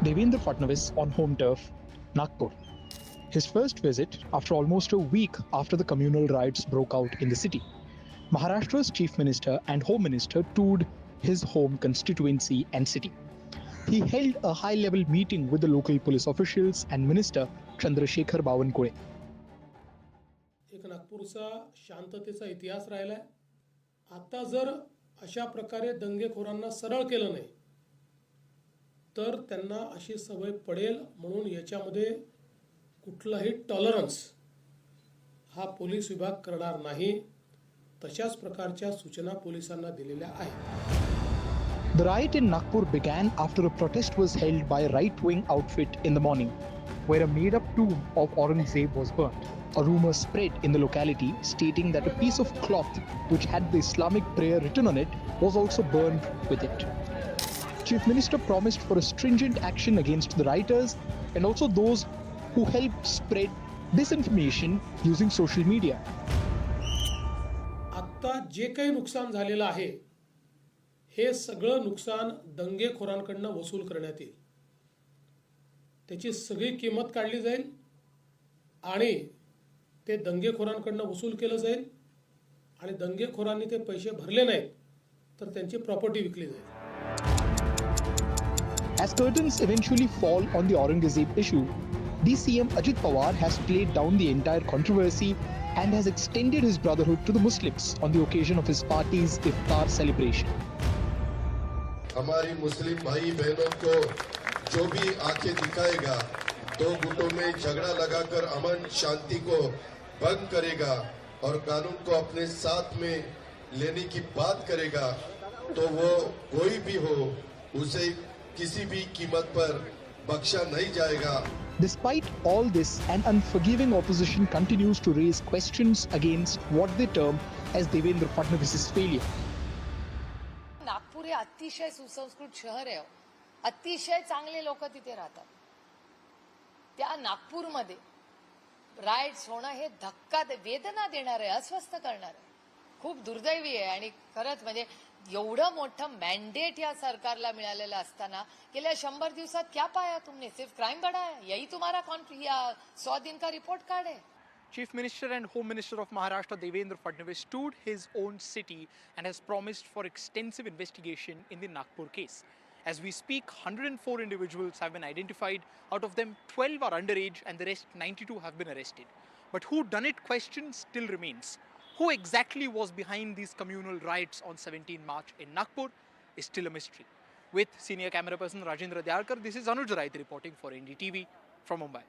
Devendra Fadnavis on home turf, Nagpur. His first visit after almost a week after the communal riots broke out in the city. Maharashtra's Chief Minister and Home Minister toured his home constituency and city. He held a high-level meeting with the local police officials and Minister Chandrasekhar Bawankule. एक नागपूरचा शांततेचा इतिहास राहिलाय. आता जर अशा प्रकारे दंगेखोरांना सरळ केलं नाही तर त्यांना अशी सवय पडेल म्हणून याच्यामध्ये कुठलाही टॉलरन्स हा पोलीस विभाग करणार नाही. तशाच प्रकारच्या सूचना पोलिसांना दिलेल्या आहेत. The riot in Nagpur began after a protest was held by a right-wing outfit in the morning, where a made-up tomb of Aurangzeb was burnt. A rumor spread in the locality stating that a piece of cloth which had the Islamic prayer written on it was also burned with it. Chief Minister promised for a stringent action against the rioters and also those who helped spread disinformation using social media. आता जे काही नुकसान झालेलं आहे हे सगळं नुकसान दंगेखोरांकडून वसूल करण्यात येईल. त्याची सगळी किंमत काढली जाईल आणि ते दंगेखोरांकडून वसूल केलं जाईल आणि दंगेखोरांनी ते पैसे भरले नाहीत तर त्यांची प्रॉपर्टी विकली जाईल. As curtains eventually fall on the Aurangzeb issue, DCM Ajit Pawar has played down the entire controversy and has extended his brotherhood to the Muslims on the occasion of his party's iftar celebration. हमारी मुस्लिम भाई बहनों को जो भी आंखें दिखाएगा, दो गुटों में झगड़ा लगाकर अमन शांति को भंग करेगा और कानून को अपने साथ में लेने की बात करेगा, तो वो कोई भी हो उसे किसी भी कीमत पर बख्शा नहीं जाएगा. Despite all this, an unforgiving opposition continues to raise questions against what they term as Devendra Fadnavis's failure. Nagpur हे अतिशय सुसंस्कृत शहर आहे. अतिशय चांगले लोक तिथे राहतात. त्या नागपूरमध्ये राईट्स होणं हे धक्का वेदना देणार आहे, अस्वस्थ करणार आहे. खूप दुर्दैवी आहे आणि खरंच म्हणजे एवढं मोठं मॅन्डेट या सरकारला मिळालेलं असताना गेल्या 100 दिवसात क्या पाया तुमने? सिर्फ क्राइम बढ़ा है. यही तुम्हारा 100 दिन का रिपोर्ट कार्ड है. Chief Minister and Home Minister of Maharashtra Devendra Fadnavis toured his own city and has promised for extensive investigation in the Nagpur case. As we speak, 104 individuals have been identified. Out of them, 12 are underage and the rest 92 have been arrested. But who done it question still remains. Who exactly was behind these communal riots on 17 March in Nagpur is still a mystery. With senior camera person Rajendra Dyarkar, this is Anuj Raith reporting for NDTV from Mumbai.